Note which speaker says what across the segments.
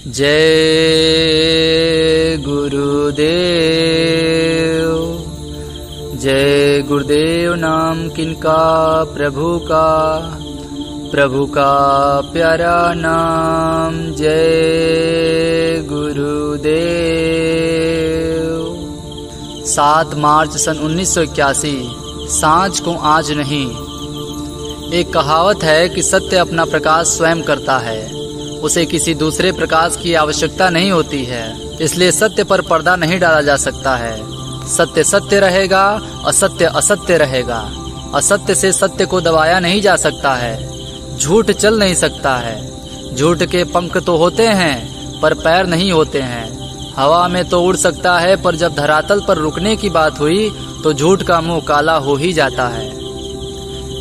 Speaker 1: जय गुरुदेव। जय गुरुदेव नाम किनका प्रभु का प्यारा नाम। जय गुरुदेव। 7 मार्च सन 1981 सांझ को आज नहीं। एक कहावत है कि सत्य अपना प्रकाश स्वयं करता है, उसे किसी दूसरे प्रकाश की आवश्यकता नहीं होती है। इसलिए सत्य पर पर्दा नहीं डाला जा सकता है। सत्य सत्य रहेगा, असत्य असत्य रहेगा। असत्य से सत्य को दबाया नहीं जा सकता है। झूठ चल नहीं सकता है। झूठ के पंख तो होते हैं पर पैर नहीं होते हैं। हवा में तो उड़ सकता है पर जब धरातल पर रुकने की बात हुई तो झूठ का मुंह काला हो ही जाता है।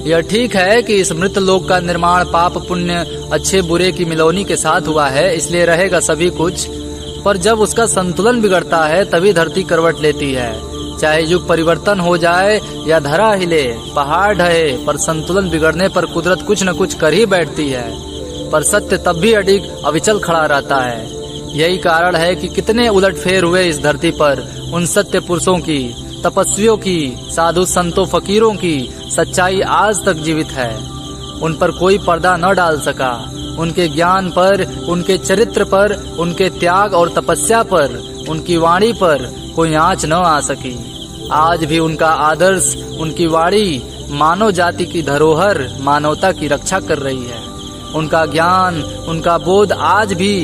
Speaker 1: यह ठीक है कि इस मृत लोक का निर्माण पाप पुण्य अच्छे बुरे की मिलौनी के साथ हुआ है, इसलिए रहेगा सभी कुछ। पर जब उसका संतुलन बिगड़ता है तभी धरती करवट लेती है। चाहे युग परिवर्तन हो जाए या धरा हिले, पहाड़ ढहे, पर संतुलन बिगड़ने पर कुदरत कुछ न कुछ कर ही बैठती है। पर सत्य तब भी अडिग अविचल खड़ा रहता है। यही कारण है कि कितने उलटफेर हुए इस धरती पर। उन सत्य पुरुषों की, तपस्वियों की, साधु संतों फकीरों की सच्चाई आज तक जीवित है। उन पर कोई पर्दा न डाल सका। उनके ज्ञान पर, उनके चरित्र पर, उनके त्याग और तपस्या पर, उनकी वाणी पर कोई आँच न आ सकी। आज भी उनका आदर्श, उनकी वाणी मानव जाति की धरोहर, मानवता की रक्षा कर रही है। उनका ज्ञान, उनका बोध आज भी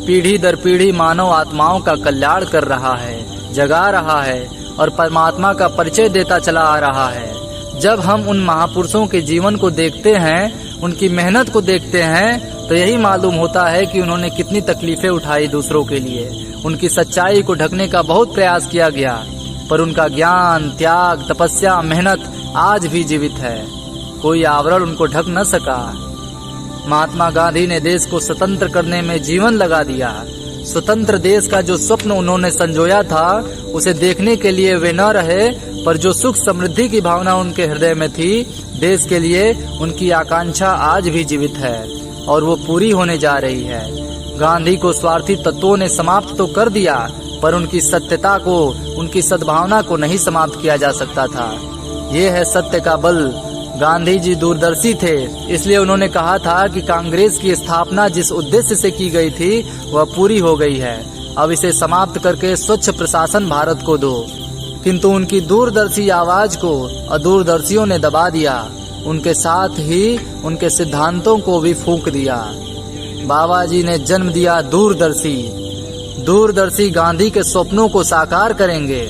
Speaker 1: पीढ़ी दर पीढ़ी मानव आत्माओं का कल्याण कर रहा है, जगा रहा है और परमात्मा का परिचय देता चला आ रहा है। जब हम उन महापुरुषों के जीवन को देखते हैं, उनकी मेहनत को देखते हैं, तो यही मालूम होता है कि उन्होंने कितनी तकलीफें उठाई दूसरों के लिए। उनकी सच्चाई को ढकने का बहुत प्रयास किया गया, पर उनका ज्ञान, त्याग, तपस्या, मेहनत आज भी जीवित है। कोई आवरण उनको ढक न सका। महात्मा गांधी ने देश को स्वतंत्र करने में जीवन लगा दिया। स्वतंत्र देश का जो स्वप्न उन्होंने संजोया था, उसे देखने के लिए वे न रहे, पर जो सुख समृद्धि की भावना उनके हृदय में थी, देश के लिए उनकी आकांक्षा आज भी जीवित है और वो पूरी होने जा रही है। गांधी को स्वार्थी तत्वों ने समाप्त तो कर दिया, पर उनकी सत्यता को, उनकी सद्भावना को नहीं समाप्त किया जा सकता था। ये है सत्य का बल। गांधी जी दूरदर्शी थे, इसलिए उन्होंने कहा था कि कांग्रेस की स्थापना जिस उद्देश्य से की गई थी वह पूरी हो गई है। अब इसे समाप्त करके स्वच्छ प्रशासन भारत को दो। किंतु उनकी दूरदर्शी आवाज को अदूरदर्शियों ने दबा दिया। उनके साथ ही उनके सिद्धांतों को भी फूंक दिया। बाबा जी ने जन्म दिया दूरदर्शी। दूरदर्शी गांधी के स्वप्नों को साकार करेंगे।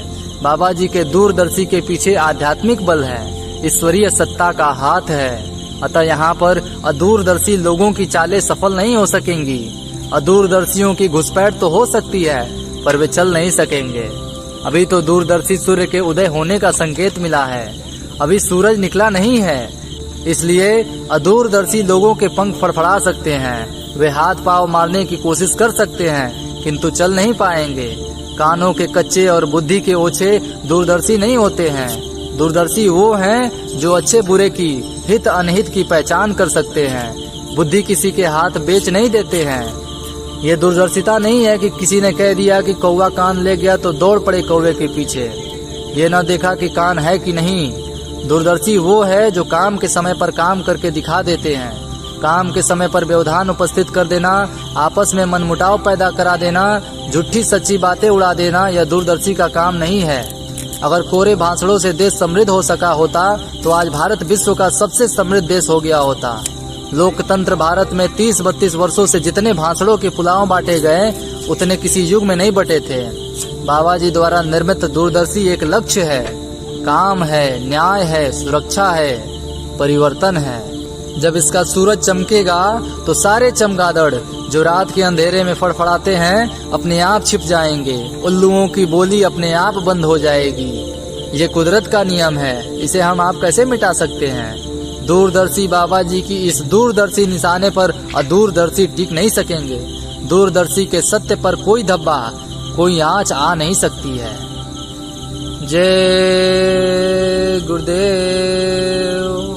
Speaker 1: बाबा जी के दूरदर्शी के पीछे आध्यात्मिक बल है, ईश्वरीय सत्ता का हाथ है। अतः यहाँ पर अदूरदर्शी लोगों की चालें सफल नहीं हो सकेंगी। अदूरदर्शियों की घुसपैठ तो हो सकती है, पर वे चल नहीं सकेंगे। अभी तो दूरदर्शी सूर्य के उदय होने का संकेत मिला है, अभी सूरज निकला नहीं है। इसलिए अदूरदर्शी लोगों के पंख फड़फड़ा सकते हैं, वे हाथ पांव मारने की कोशिश कर सकते हैं, किंतु चल नहीं पाएंगे। कानों के कच्चे और बुद्धि के ओछे दूरदर्शी नहीं होते हैं। दूरदर्शी वो हैं जो अच्छे बुरे की, हित अनहित की पहचान कर सकते हैं। बुद्धि किसी के हाथ बेच नहीं देते हैं। ये दूरदर्शिता नहीं है कि किसी ने कह दिया कि कौवा कान ले गया तो दौड़ पड़े कौवे के पीछे, ये न देखा कि कान है कि नहीं। दूरदर्शी वो है जो काम के समय पर काम करके दिखा देते हैं। काम के समय पर व्यवधान उपस्थित कर देना, आपस में मनमुटाव पैदा करा देना, झूठी सच्ची बातें उड़ा देना, यह दूरदर्शी का काम नहीं है। अगर कोरे भाषणों से देश समृद्ध हो सका होता तो आज भारत विश्व का सबसे समृद्ध देश हो गया होता। लोकतंत्र भारत में 30-32 वर्षों से जितने भाषणों के पुलाव बांटे गए, उतने किसी युग में नहीं बटे थे। बाबा जी द्वारा निर्मित दूरदर्शी एक लक्ष्य है, काम है, न्याय है, सुरक्षा है, परिवर्तन है। जब इसका सूरज चमकेगा तो सारे चमगादड़ जो रात के अंधेरे में फड़फड़ाते हैं अपने आप छिप जाएंगे। उल्लुओं की बोली अपने आप बंद हो जाएगी। ये कुदरत का नियम है, इसे हम आप कैसे मिटा सकते हैं। दूरदर्शी बाबा जी की इस दूरदर्शी निशाने पर अदूरदर्शी टिक नहीं सकेंगे। दूरदर्शी के सत्य पर कोई धब्बा, कोई आँच आ नहीं सकती है। जय गुरुदेव।